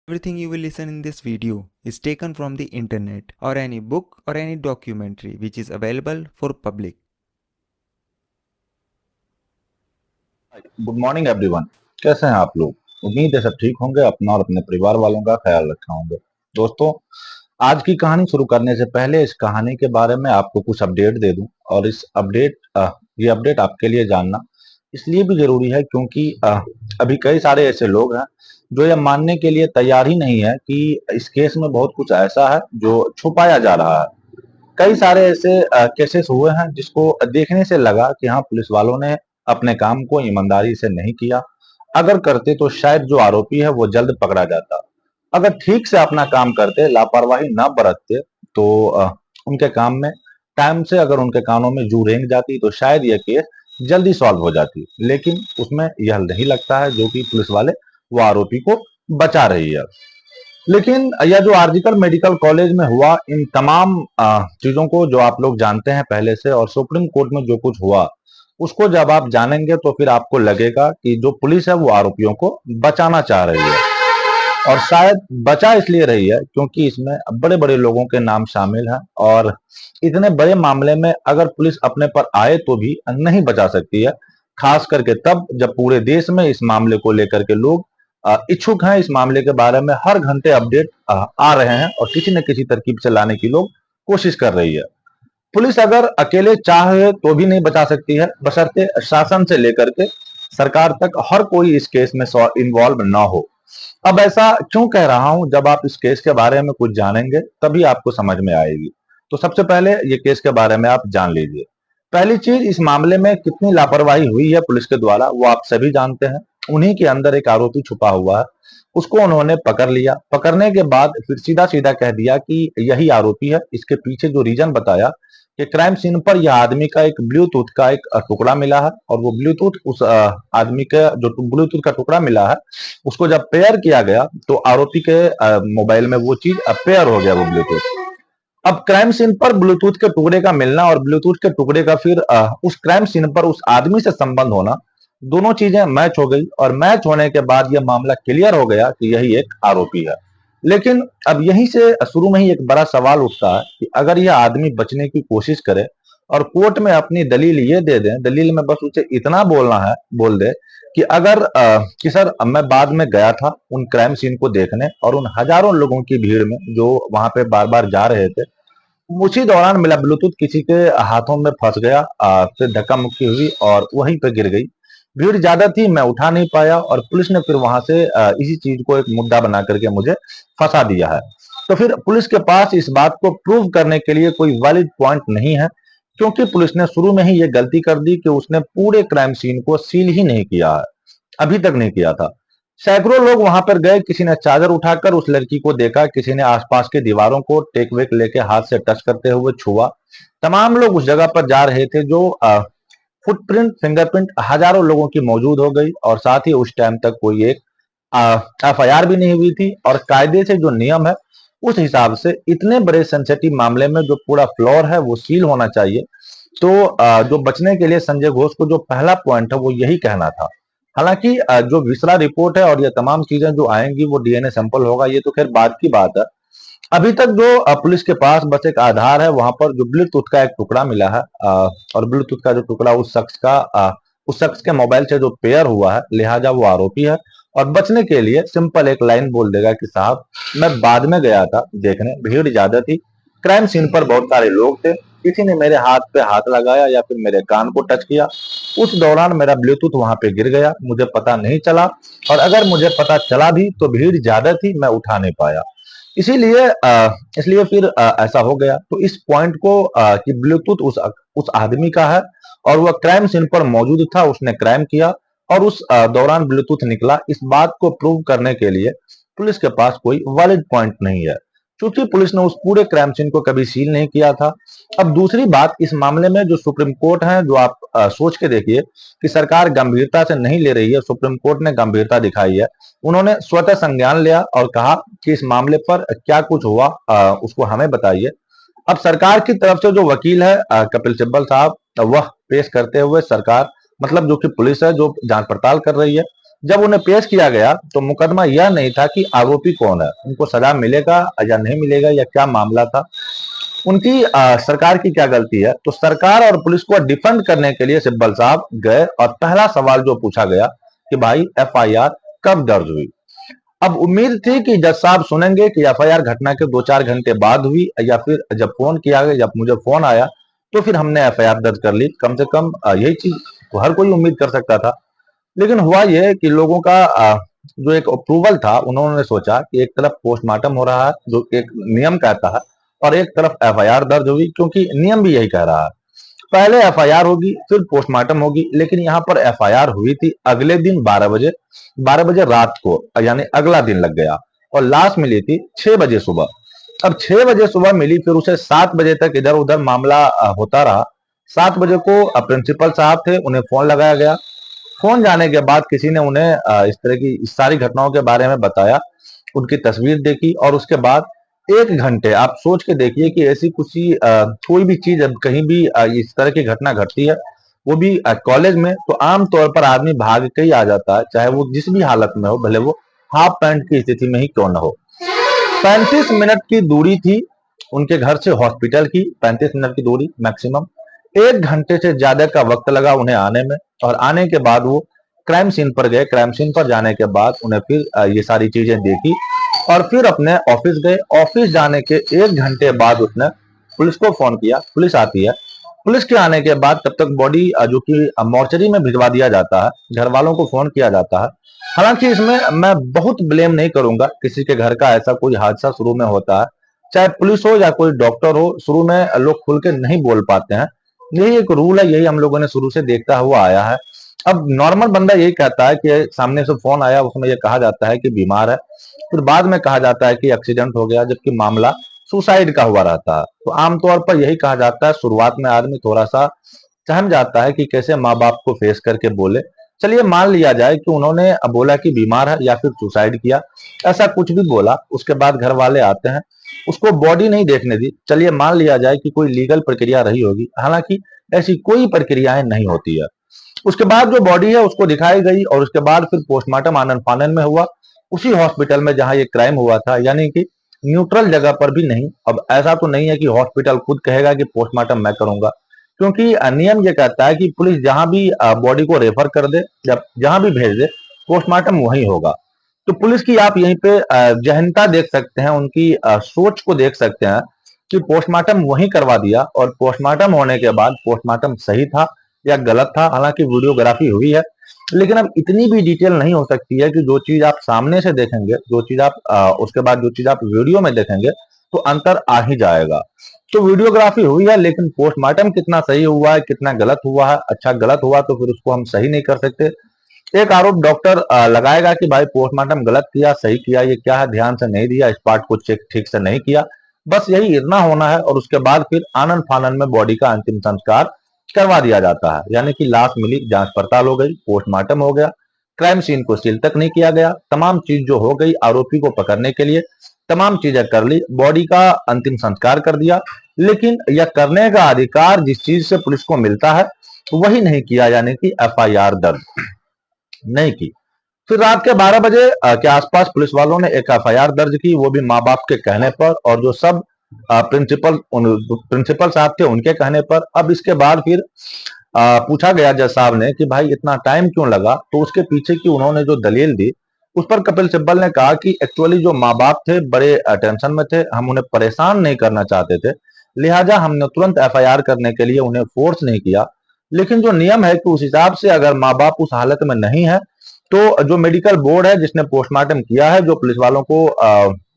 Everything you will listen in this video is taken from the internet or any book or any documentary which is available for public. Good morning everyone. कैसे हैं आप लोग? उम्मीद है सब ठीक होंगे, अपना और अपने परिवार वालों का ख्याल रखा होंगे। दोस्तों, आज की कहानी शुरू करने से पहले इस कहानी के बारे में आपको कुछ अपडेट दे दूं और ये अपडेट आपके लिए जानना इसलिए भी जरूरी है क्योंकि अभी कई सारे ऐसे लोग हैं जो यह मानने के लिए तैयार ही नहीं है कि इस केस में बहुत कुछ ऐसा है जो छुपाया जा रहा है। कई सारे ऐसे केसेस हुए हैं जिसको देखने से लगा कि हाँ, पुलिस वालों ने अपने काम को ईमानदारी से नहीं किया। अगर करते तो शायद जो आरोपी है वो जल्द पकड़ा जाता। अगर ठीक से अपना काम करते, लापरवाही ना बरतते तो उनके काम में टाइम से अगर उनके कानों में जू रेंग जाती तो शायद यह केस जल्दी सॉल्व हो जाती। लेकिन उसमें यह नहीं लगता है जो कि पुलिस वाले वो आरोपी को बचा रही है। लेकिन यह जो आर्जिकल मेडिकल कॉलेज में हुआ, इन तमाम चीजों को जो आप लोग जानते हैं पहले से, और सुप्रीम कोर्ट में जो कुछ हुआ उसको जब आप जानेंगे तो फिर आपको लगेगा कि जो पुलिस है वो आरोपियों को बचाना चाह रही है। और शायद बचा इसलिए रही है क्योंकि इसमें बड़े बड़े लोगों के नाम शामिल हैं और इतने बड़े मामले में अगर पुलिस अपने पर आए तो भी नहीं बचा सकती है। खास करके तब जब पूरे देश में इस मामले को लेकर के लोग इच्छुक हैं। इस मामले के बारे में हर घंटे अपडेट आ रहे हैं और किसी न किसी तरकीब से लाने की लोग कोशिश कर रही है। पुलिस अगर अकेले चाहे तो भी नहीं बचा सकती है, बशर्ते शासन से लेकर के सरकार तक हर कोई इस केस में इन्वॉल्व ना हो। अब ऐसा क्यों कह रहा हूं? जब आप इस केस के बारे में कुछ जानेंगे तभी आपको समझ में आएगी। तो सबसे पहले ये केस के बारे में आप जान लीजिए। पहली चीज, इस मामले में कितनी लापरवाही हुई है पुलिस के द्वारा वो आप सभी जानते हैं। उन्हीं के अंदर एक आरोपी छुपा हुआ है, उसको उन्होंने पकड़ लिया। पकड़ने के बाद फिर सीधा सीधा कह दिया कि यही आरोपी है। इसके पीछे जो रीजन बताया कि क्राइम सीन पर यह आदमी का एक ब्लूटूथ का एक टुकड़ा मिला है और वो ब्लूटूथ उस आदमी का जो ब्लूटूथ का टुकड़ा मिला है उसको जब पेयर किया गया तो आरोपी के मोबाइल में वो चीज पेयर हो गया, वो ब्लूटूथ। अब क्राइम सीन पर ब्लूटूथ के टुकड़े का मिलना और ब्लूटूथ के टुकड़े का फिर उस क्राइम सीन पर उस आदमी से संबंध होना, दोनों चीजें मैच हो गई और मैच होने के बाद यह मामला क्लियर हो गया कि यही एक आरोपी है। लेकिन अब यहीं से शुरू में ही एक बड़ा सवाल उठता है कि अगर यह आदमी बचने की कोशिश करे और कोर्ट में अपनी दलील ये दे दें, दलील में बस उसे इतना बोलना है, बोल दे कि अगर कि सर मैं बाद में गया था उन क्राइम सीन को देखने और उन हजारों लोगों की भीड़ में जो वहां पे बार बार जा रहे थे, उसी दौरान मेरा ब्लूटूथ किसी के हाथों में फंस गया, फिर धक्का मुक्की हुई और वहीं पे गिर गई। भीड़ ज्यादा थी, मैं उठा नहीं पाया और पुलिस ने फिर वहां से इसी चीज को एक मुद्दा बना करके मुझे फंसा दिया है। तो फिर पुलिस के पास इस बात को प्रूव करने के लिए कोई वैलिड पॉइंट नहीं है क्योंकि पुलिस ने शुरू में ही ये गलती कर दी कि उसने पूरे क्राइम सीन को सील ही नहीं किया है, अभी तक नहीं किया था। सैकड़ों लोग वहां पर गए, किसी ने चादर उठाकर उस लड़की को देखा, किसी ने आसपास के दीवारों को टेक वेक लेके हाथ से टच करते हुए छुआ। तमाम लोग उस जगह पर जा रहे थे जो फुटप्रिंट, फिंगरप्रिंट हजारों लोगों की मौजूद हो गई और साथ ही उस टाइम तक कोई एक एफआईआर भी नहीं हुई थी और कायदे से जो नियम है उस हिसाब से इतने बड़े सेंसिटिव मामले में जो पूरा फ्लोर है वो सील होना चाहिए। तो जो बचने के लिए संजय घोष को जो पहला पॉइंट है वो यही कहना था। हालांकि जो विसरा रिपोर्ट है और ये तमाम चीजें जो आएंगी वो डीएनए सैंपल होगा, ये तो खैर बाद की बात है। अभी तक जो पुलिस के पास बस एक आधार है, वहां पर जो ब्लूटूथ का एक टुकड़ा मिला है और ब्लूटूथ का जो टुकड़ा उस शख्स के मोबाइल से जो पेयर हुआ है, लिहाजा वो आरोपी है। और बचने के लिए सिंपल एक लाइन बोल देगा कि साहब मैं बाद में गया था देखने, भीड़ ज्यादा थी, क्राइम सीन पर बहुत सारे लोग थे, किसी ने मेरे हाथ पे हाथ लगाया या फिर मेरे कान को टच किया, उस दौरान मेरा ब्लूटूथ वहां पे गिर गया, मुझे पता नहीं चला और अगर मुझे पता चला भी तो भीड़ ज्यादा थी, मैं उठा नहीं पाया। इसीलिए इसलिए फिर ऐसा हो गया। तो इस पॉइंट को कि ब्लूटूथ उस आदमी का है और वह क्राइम सीन पर मौजूद था, उसने क्राइम किया और उस दौरान ब्लूटूथ निकला, इस बात को प्रूव करने के लिए पुलिस के पास कोई वैलिड पॉइंट नहीं है क्योंकि पुलिस ने उस पूरे क्राइम सीन को कभी सील नहीं किया था। अब दूसरी बात, इस मामले में जो सुप्रीम कोर्ट है, जो आप सोच के देखिए कि सरकार गंभीरता से नहीं ले रही है, सुप्रीम कोर्ट ने गंभीरता दिखाई है। उन्होंने स्वतः संज्ञान लिया और कहा कि इस मामले पर क्या कुछ हुआ उसको हमें बताइए। अब सरकार की तरफ से जो वकील है कपिल सिब्बल साहब, वह पेश करते हुए सरकार, मतलब जो कि पुलिस है जो जांच पड़ताल कर रही है, जब उन्हें पेश किया गया तो मुकदमा यह नहीं था कि आरोपी कौन है, उनको सजा मिलेगा या नहीं मिलेगा या क्या मामला था, उनकी सरकार की क्या गलती है। तो सरकार और पुलिस को डिफेंड करने के लिए सिब्बल साहब गए और पहला सवाल जो पूछा गया कि भाई एफआईआर कब दर्ज हुई। अब उम्मीद थी कि जज साहब सुनेंगे कि एफआईआर घटना के 2-4 घंटे बाद हुई, या फिर जब फोन किया गया, जब मुझे फोन आया तो फिर हमने एफआईआर दर्ज कर ली। कम से कम यही चीज तो हर कोई उम्मीद कर सकता था। लेकिन हुआ यह कि लोगों का जो एक अप्रूवल था, उन्होंने सोचा कि एक तरफ पोस्टमार्टम हो रहा है जो एक नियम कहता है, और एक तरफ एफआईआर दर्ज हुई क्योंकि नियम भी यही कह रहा है। पहले एफआईआर होगी फिर पोस्टमार्टम होगी, लेकिन यहाँ पर एफआईआर हुई थी अगले दिन 12 बजे, 12 बजे रात को, यानी अगला दिन लग गया। और लाश मिली थी 6 बजे सुबह। अब 6 बजे सुबह मिली, फिर उसे 7 बजे तक इधर उधर मामला होता रहा। 7 बजे को प्रिंसिपल साहब थे, उन्हें फोन लगाया गया। फोन जाने के बाद किसी ने उन्हें इस तरह की इस सारी घटनाओं के बारे में बताया, उनकी तस्वीर देखी, और उसके बाद 1 घंटे आप सोच के देखिए कि ऐसी कोई भी चीज अब कहीं भी इस तरह की घटना घटती है, वो भी कॉलेज में, तो आम तौर पर आदमी भाग के ही आ जाता है, चाहे वो जिस भी हालत में हो, भले वो हाफ पैंट की स्थिति में ही क्यों न हो। 35 मिनट की दूरी थी उनके घर से हॉस्पिटल की, 35 मिनट की दूरी मैक्सिमम। 1 घंटे से ज्यादा का वक्त लगा उन्हें आने में, और आने के बाद वो क्राइम सीन पर गए। क्राइम सीन पर जाने के बाद उन्हें फिर ये सारी चीजें देखी, और फिर अपने ऑफिस गए। ऑफिस जाने के 1 घंटे बाद उसने पुलिस को फोन किया, पुलिस आती है। पुलिस के आने के बाद तब तक बॉडी जो कि मॉर्चरी में भिजवा दिया जाता है, घर वालों को फोन किया जाता है। हालांकि इसमें मैं बहुत ब्लेम नहीं करूंगा, किसी के घर का ऐसा कोई हादसा शुरू में होता है, चाहे पुलिस हो या कोई डॉक्टर हो, शुरू में लोग खुल के नहीं बोल पाते हैं। यही एक रूल है, यही हम लोगों ने शुरू से देखता हुआ आया है। अब नॉर्मल बंदा यही कहता है कि सामने से फोन आया, उसमें यह कहा जाता है कि बीमार है, फिर बाद में कहा जाता है कि एक्सीडेंट हो गया, जबकि मामला सुसाइड का हुआ रहता है। तो आमतौर पर यही कहा जाता है। शुरुआत में आदमी थोड़ा सा सहम जाता है कि कैसे माँ बाप को फेस करके बोले। चलिए मान लिया जाए कि उन्होंने बोला कि बीमार है या फिर सुसाइड किया, ऐसा कुछ भी बोला, उसके बाद घर वाले आते हैं, उसको बॉडी नहीं देखने दी। चलिए मान लिया जाए कि कोई लीगल प्रक्रिया रही होगी, हालांकि ऐसी कोई प्रक्रियाएं नहीं होती है। उसके बाद जो बॉडी है उसको दिखाई गई, और उसके बाद फिर पोस्टमार्टम आनन फानन में हुआ, उसी हॉस्पिटल में जहां ये क्राइम हुआ था, यानी कि न्यूट्रल जगह पर भी नहीं। अब ऐसा तो नहीं है कि हॉस्पिटल खुद कहेगा कि पोस्टमार्टम मैं करूंगा, क्योंकि नियम ये कहता है कि पुलिस जहां भी बॉडी को रेफर कर दे या जहां भी भेज दे, पोस्टमार्टम वहीं होगा। तो पुलिस की आप यहीं पे गहनता देख सकते हैं, उनकी सोच को देख सकते हैं कि पोस्टमार्टम वहीं करवा दिया, और पोस्टमार्टम होने के बाद पोस्टमार्टम सही था या गलत था, हालांकि वीडियोग्राफी हुई है। लेकिन अब इतनी भी डिटेल नहीं हो सकती है कि जो चीज आप सामने से देखेंगे, जो चीज आप उसके बाद जो चीज आप वीडियो में देखेंगे, तो अंतर आ ही जाएगा। तो वीडियोग्राफी हुई है, लेकिन पोस्टमार्टम कितना सही हुआ है, कितना गलत हुआ है, अच्छा गलत हुआ तो फिर उसको हम सही नहीं कर सकते। एक आरोप डॉक्टर लगाएगा कि भाई पोस्टमार्टम गलत किया, सही किया, ये क्या है, ध्यान से नहीं दिया, इस पार्ट को चेक ठीक से नहीं किया, बस यही इतना होना है। और उसके बाद फिर आनन फानन में बॉडी का अंतिम संस्कार करवा दिया जाता है, यानी कि लाश मिली, जांच पड़ताल हो गई, पोस्टमार्टम हो गया, क्राइम सीन को सील तक नहीं किया गया, तमाम चीज जो हो गई आरोपी को पकड़ने के लिए, तमाम चीजें कर ली, बॉडी का अंतिम संस्कार कर दिया। लेकिन यह करने का अधिकार जिस चीज से पुलिस को मिलता है वही नहीं किया, यानी कि एफआईआर दर्ज नहीं की। फिर रात के 12 बजे के आसपास पुलिस वालों ने एक एफआईआर दर्ज की, वो भी माँ बाप के कहने पर, और जो सब प्रिंसिपल साहब थे उनके कहने पर। अब इसके बाद फिर पूछा गया जज साहब ने कि भाई इतना टाइम क्यों लगा, तो उसके पीछे की उन्होंने जो दलील दी, उस पर कपिल सिब्बल ने कहा कि एक्चुअली जो माँ बाप थे बड़े टेंशन में थे, हम उन्हें परेशान नहीं करना चाहते थे, लिहाजा हमने तुरंत एफआईआर करने के लिए उन्हें फोर्स नहीं किया। लेकिन जो नियम है कि उस हिसाब से अगर माँ बाप उस हालत में नहीं है, तो जो मेडिकल बोर्ड है जिसने पोस्टमार्टम किया है, जो पुलिस वालों को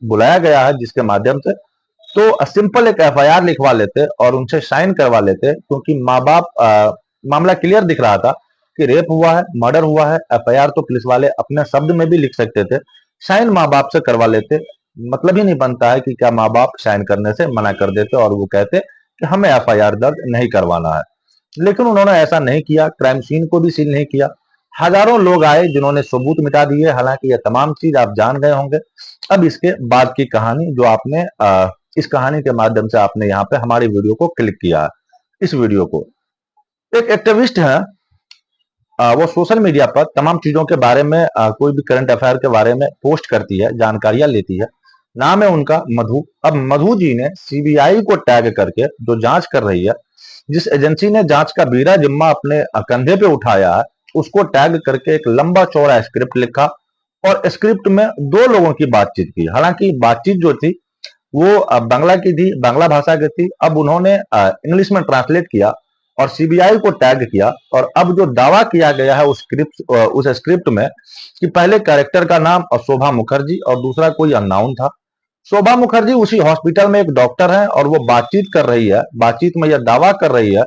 बुलाया गया है जिसके माध्यम से, तो सिंपल एक एफआईआर लिखवा लेते और उनसे साइन करवा लेते, क्योंकि माँ बाप मामला क्लियर दिख रहा था कि रेप हुआ है, मर्डर हुआ है। एफआईआर तो पुलिस वाले अपने शब्द में भी लिख सकते थे, साइन माँ बाप से करवा लेते। मतलब ही नहीं बनता है कि क्या माँ बाप साइन करने से मना कर देते और वो कहते कि हमें एफआईआर दर्ज नहीं करवाना है। लेकिन उन्होंने ऐसा नहीं किया, क्राइम सीन को भी सील नहीं किया। हजारों लोग आए जिन्होंने सबूत मिटा दिए, हालांकि ये तमाम चीज आप जान गए होंगे। अब इसके बाद की कहानी जो आपने इस कहानी के माध्यम से आपने यहाँ पे हमारी वीडियो को क्लिक किया है, इस वीडियो को, एक एक्टिविस्ट है वो सोशल मीडिया पर तमाम चीजों के बारे में कोई भी करंट अफेयर के बारे में पोस्ट करती है, जानकारियां लेती है। नाम है उनका मधु। अब मधु जी ने सीबीआई को टैग करके जो जांच कर रही है, जिस एजेंसी ने जांच का बीड़ा जिम्मा अपने कंधे पे उठाया है, उसको टैग करके एक लंबा चौड़ा स्क्रिप्ट लिखा और स्क्रिप्ट में दो लोगों की बातचीत की। हालांकि बातचीत जो थी वो बांग्ला की थी, बांग्ला भाषा की थी। अब उन्होंने इंग्लिश में ट्रांसलेट किया और सीबीआई को टैग किया। और अब जो दावा किया गया है उस स्क्रिप्ट में कि पहले कैरेक्टर का नाम शोभा मुखर्जी और दूसरा कोई अननाउन था। शोभा मुखर्जी उसी हॉस्पिटल में एक डॉक्टर है और वो बातचीत कर रही है, बातचीत में यह दावा कर रही है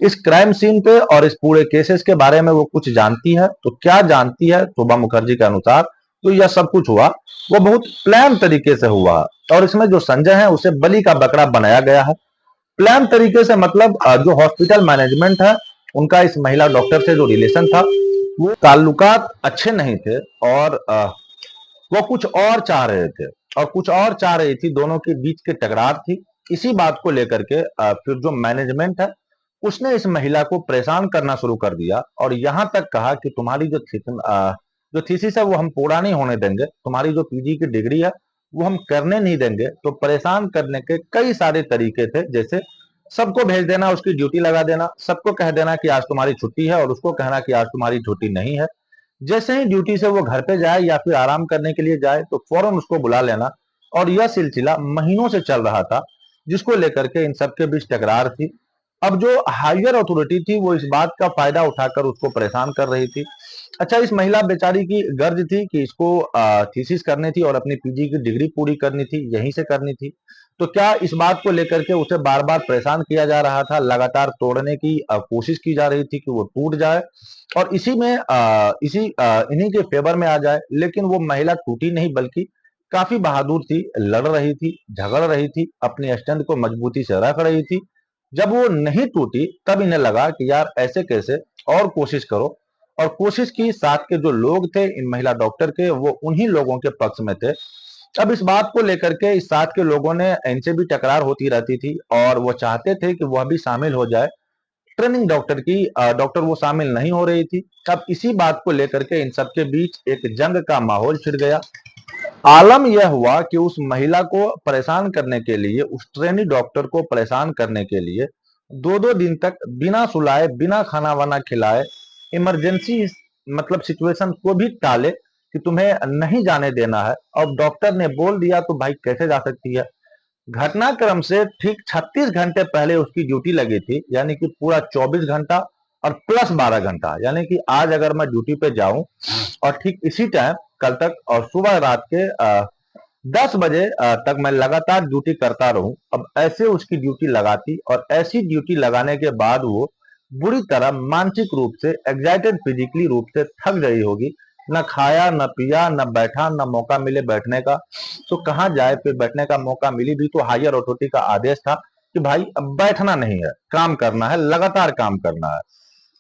इस क्राइम सीन पे और इस पूरे केसेस के बारे में वो कुछ जानती है। तो क्या जानती है शोभा मुखर्जी के अनुसार? तो यह सब कुछ हुआ वो बहुत प्लान तरीके से हुआ है और इसमें जो संजय है उसे बलि का बकरा बनाया गया है। प्लान तरीके से मतलब जो हॉस्पिटल मैनेजमेंट है उनका इस महिला डॉक्टर से जो रिलेशन था वो ताल्लुकात अच्छे नहीं थे और वो कुछ और चाह रहे थे और कुछ और चाह रही थी, दोनों के बीच की टकरार थी। इसी बात को लेकर के फिर जो मैनेजमेंट है उसने इस महिला को परेशान करना शुरू कर दिया और यहां तक कहा कि तुम्हारी जो थीसिस है वो हम पूरा नहीं होने देंगे, तुम्हारी जो पीजी की डिग्री है वो हम करने नहीं देंगे। तो परेशान करने के कई सारे तरीके थे, जैसे सबको भेज देना, उसकी ड्यूटी लगा देना, सबको कह देना कि आज तुम्हारी छुट्टी है और उसको कहना कि आज तुम्हारी छुट्टी नहीं है। जैसे ही ड्यूटी से वो घर पे जाए या फिर आराम करने के लिए जाए तो फौरन उसको बुला लेना। और यह सिलसिला महीनों से चल रहा था, जिसको लेकर के इन सबके बीच टकरार थी। अब जो हायर अथॉरिटी थी वो इस बात का फायदा उठाकर उसको परेशान कर रही थी। अच्छा, इस महिला बेचारी की गर्ज थी कि इसको थीसिस करनी थी और अपनी पीजी की डिग्री पूरी करनी थी, यहीं से करनी थी। तो क्या इस बात को लेकर के उसे बार बार परेशान किया जा रहा था, लगातार तोड़ने की कोशिश की जा रही थी कि वो टूट जाए और इन्हीं के फेवर में आ जाए। लेकिन वो महिला टूटी नहीं, बल्कि काफी बहादुर थी, लड़ रही थी, झगड़ रही थी, अपनी स्टैंड को मजबूती से रख रही थी। जब वो नहीं टूटी तब इन्हें लगा कि यार ऐसे कैसे, और कोशिश करो। और कोशिश की, साथ के जो लोग थे इन महिला डॉक्टर के वो उन्हीं लोगों के पक्ष में थे। अब इस बात को लेकर के इस साथ के लोगों ने, इनसे भी टकरार होती रहती थी और वो चाहते थे कि वह भी शामिल हो जाए। ट्रेनिंग डॉक्टर वो शामिल नहीं हो रही थी। अब इसी बात को लेकर के इन सबके बीच एक जंग का माहौल छिड़ गया। आलम यह हुआ कि उस महिला को परेशान करने के लिए, उस ट्रेनी डॉक्टर को परेशान करने के लिए 2-2 दिन तक बिना सुलाए, बिना खाना वाना खिलाए, इमरजेंसी मतलब सिचुएशन को भी टाले कि तुम्हें नहीं जाने देना है। अब डॉक्टर ने बोल दिया तो भाई कैसे जा सकती है? घटनाक्रम से ठीक 36 घंटे पहले उसकी ड्यूटी लगी थी, यानी कि पूरा 24 घंटा और प्लस 12 घंटा, यानी कि आज अगर मैं ड्यूटी पे जाऊं और ठीक इसी टाइम कल तक और सुबह रात के 10 बजे तक मैं लगातार ड्यूटी करता रहूं। अब ऐसे उसकी ड्यूटी लगाती और ऐसी ड्यूटी लगाने के बाद वो बुरी तरह मानसिक रूप से एग्जाइटेड, फिजिकली रूप से थक गई होगी। न खाया, न पिया, न बैठा, न मौका मिले बैठने का। तो कहाँ जाए? फिर बैठने का मौका मिली भी तो हायर अथॉरिटी का आदेश था कि भाई अब बैठना नहीं है, काम करना है, लगातार काम करना है।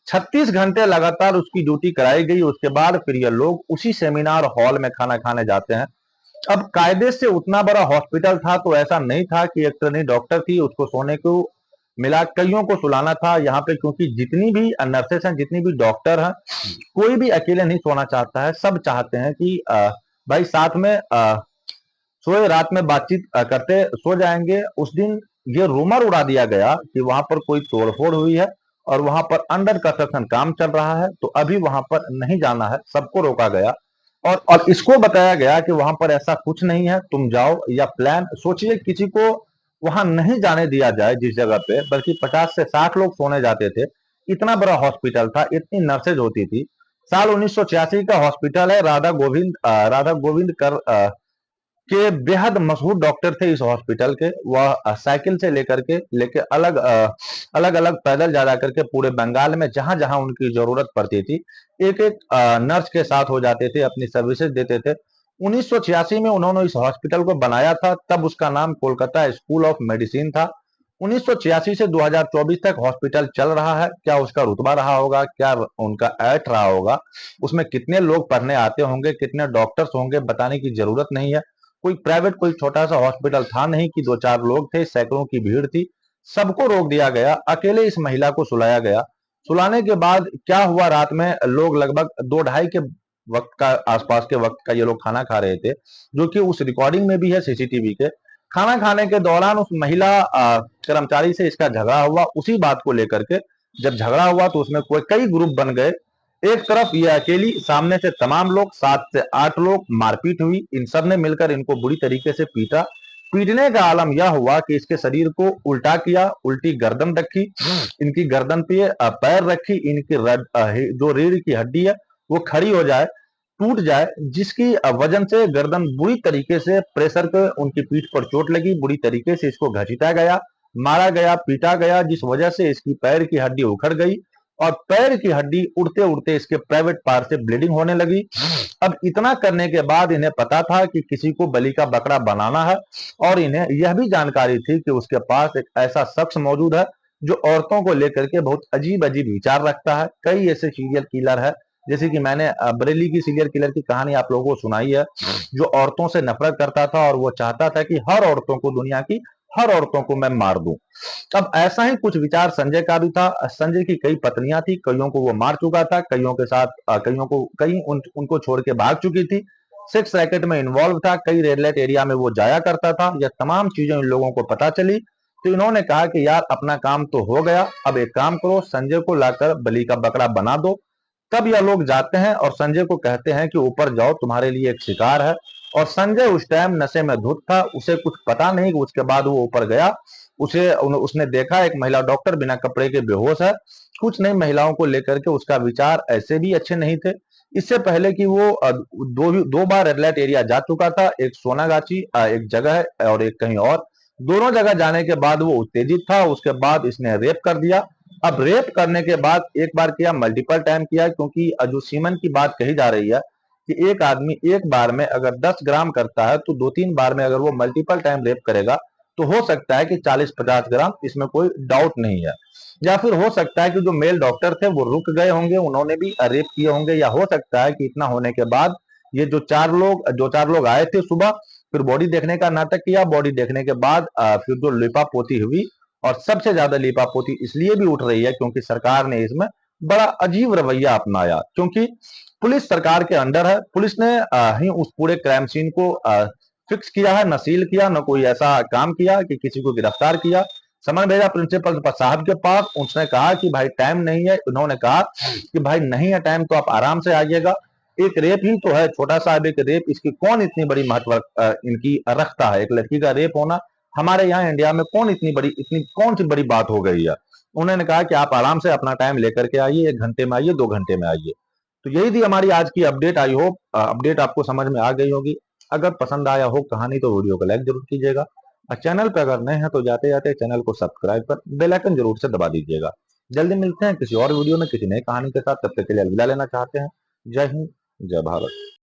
36 घंटे लगातार उसकी ड्यूटी कराई गई। उसके बाद फिर ये लोग उसी सेमिनार हॉल में खाना खाने जाते हैं। अब कायदे से उतना बड़ा हॉस्पिटल था तो ऐसा नहीं था कि एक ट्रेनी डॉक्टर थी उसको सोने को मिला, कईयों को सुलाना था यहाँ पे, क्योंकि जितनी भी नर्सेस हैं, जितनी भी डॉक्टर हैं, कोई भी अकेले नहीं सोना चाहता है। सब चाहते हैं कि भाई साथ में सोए, रात में बातचीत करते सो जाएंगे। उस दिन ये रूमर उड़ा दिया गया कि वहां पर कोई तोड़फोड़ हुई है और वहां पर अंडर कंस्ट्रक्शन काम चल रहा है, तो अभी वहां पर नहीं जाना है, सबको रोका गया। और इसको बताया गया कि वहां पर ऐसा कुछ नहीं है, तुम जाओ। या प्लान सोचिए, किसी को वहां नहीं जाने दिया जाए जिस जगह पे, बल्कि 50 से 60 लोग सोने जाते थे। इतना बड़ा हॉस्पिटल था, इतनी नर्सेज होती थी। साल 1986 का हॉस्पिटल है। राधा गोविंद कर के बेहद मशहूर डॉक्टर थे इस हॉस्पिटल के। वह साइकिल से लेके अलग अलग पैदल जा करके पूरे बंगाल में जहां जहां उनकी जरूरत पड़ती थी, एक एक नर्स के साथ हो जाते थे, अपनी सर्विसेज देते थे। 1986 में उन्होंने इस हॉस्पिटल को बनाया था, तब उसका नाम कोलकाता स्कूल ऑफ मेडिसिन था। 1986 से 2024 तक हॉस्पिटल चल रहा है। क्या उसका रुतबा रहा होगा, क्या उनका एक्ट रहा होगा, उसमें कितने लोग पढ़ने आते होंगे, कितने डॉक्टर्स होंगे, बताने की जरूरत नहीं है। कोई प्राइवेट, कोई छोटा सा हॉस्पिटल था नहीं कि 2-4 लोग थे, सैकड़ों की भीड़ थी। सबको रोक दिया गया, अकेले इस महिला को सुलाया गया। सुलाने के बाद क्या हुआ, रात में लोग लगभग 2-2:30 के वक्त का, आसपास के वक्त का ये लोग खाना खा रहे थे, जो कि उस रिकॉर्डिंग में भी है सीसीटीवी के। खाना खाने के दौरान उस महिला कर्मचारी से इसका झगड़ा हुआ, उसी बात को लेकर के। जब झगड़ा हुआ तो उसमें कोई कई ग्रुप बन गए। एक तरफ ये अकेली, सामने से तमाम लोग, 7 से 8 लोग, मारपीट हुई। इन सब ने मिलकर इनको बुरी तरीके से पीटा। पीटने का आलम यह हुआ कि इसके शरीर को उल्टा किया, उल्टी गर्दन रखी, इनकी गर्दन पे पैर रखी, इनकी जो रीढ़ की हड्डी है वो खड़ी हो जाए, टूट जाए, जिसकी वजन से गर्दन बुरी तरीके से प्रेशर पे उनकी पीठ पर चोट लगी। बुरी तरीके से इसको घसीटा गया, मारा गया, पीटा गया, जिस वजह से इसकी पैर की हड्डी उखड़ गई और पैर की हड्डी उड़ते उड़ते इसके प्राइवेट पार्ट से ब्लीडिंग होने लगी। अब इतना करने के बाद इन्हें पता था कि किसी को बलि का बकरा बनाना है, और इन्हें यह भी जानकारी थी कि उसके पास एक ऐसा शख्स मौजूद है जो औरतों को लेकर के बहुत अजीब अजीब विचार रखता है। कई ऐसे सीरियल किलर है, जैसे कि मैंने बरेली की सीरियल किलर की कहानी आप लोगों को सुनाई है, जो औरतों से नफरत करता था और वो चाहता था कि हर औरतों को, दुनिया की हर औरतों को मैं मार दूं। अब ऐसा ही कुछ विचार संजय का भी था। संजय की कई पत्नियां थी, कईयों को वो मार चुका था, कईयों के साथ कईयों को कई उनको छोड़ के भाग चुकी थी, सेक्स रैकेट में इन्वॉल्व था, कई रेड लाइट एरिया में वो जाया करता था। यह तमाम चीजें इन लोगों को पता चली, तो इन्होंने कहा कि यार अपना काम तो हो गया, अब एक काम करो, संजय को लाकर बलि का बकरा बना दो। तब यह लोग जाते हैं और संजय को कहते हैं कि ऊपर जाओ, तुम्हारे लिए एक शिकार है। और संजय उस टाइम नशे में धुत था, उसे कुछ पता नहीं। उसके बाद वो ऊपर गया, उसने देखा एक महिला डॉक्टर बिना कपड़े के बेहोश है। कुछ नई महिलाओं को लेकर के उसका विचार ऐसे भी अच्छे नहीं थे। इससे पहले कि वो दो बार रेड लाइट एरिया जा चुका था, एक सोनागाछी एक जगह है और एक कहीं और। दोनों जगह जाने के बाद वो उत्तेजित था। उसके बाद इसने रेप कर दिया। अब रेप करने के बाद एक बार किया, मल्टीपल टाइम किया, क्योंकि जो सीमन की बात कही जा रही है कि एक आदमी एक बार में अगर 10 ग्राम करता है, तो 2-3 बार में अगर वो मल्टीपल टाइम रेप करेगा तो हो सकता है कि 40-50 ग्राम, इसमें कोई डाउट नहीं है। या फिर हो सकता है कि जो मेल डॉक्टर थे वो रुक गए होंगे, उन्होंने भी रेप किए होंगे। या हो सकता है कि इतना होने के बाद ये जो चार लोग आए थे सुबह, फिर बॉडी देखने का नाटक किया। बॉडी देखने के बाद फिर जो लिपापोती हुई, और सबसे ज्यादा लिपापोती इसलिए भी उठ रही है क्योंकि सरकार ने इसमें बड़ा अजीब रवैया अपनाया। क्योंकि पुलिस सरकार के अंडर है, पुलिस ने ही उस पूरे क्राइम सीन को फिक्स किया है, न सील किया, न कोई ऐसा काम किया कि किसी को गिरफ्तार किया। समन भेजा प्रिंसिपल साहब के पास, उसने कहा कि भाई टाइम नहीं है। उन्होंने कहा कि भाई नहीं है टाइम तो आप आराम से आइएगा, एक रेप ही तो है, छोटा सा एक रेप, इसकी कौन इतनी बड़ी महत्व इनकी रखता है। एक लड़की का रेप होना हमारे यहाँ इंडिया में इतनी कौन सी बड़ी बात हो गई है। उन्होंने कहा कि आप आराम से अपना टाइम लेकर के आइए, 1 घंटे में आइए, 2 घंटे में आइए। तो यही थी हमारी आज की अपडेट। आई होप अपडेट आपको समझ में आ गई होगी। अगर पसंद आया हो कहानी तो वीडियो को लाइक जरूर कीजिएगा, और चैनल पर अगर नए हैं तो जाते जाते चैनल को सब्सक्राइब कर बेल आइकन जरूर से दबा दीजिएगा। जल्दी मिलते हैं किसी और वीडियो में किसी नई कहानी के साथ, तब तक के लिए अलविदा लेना चाहते हैं। जय हिंद, जय भारत।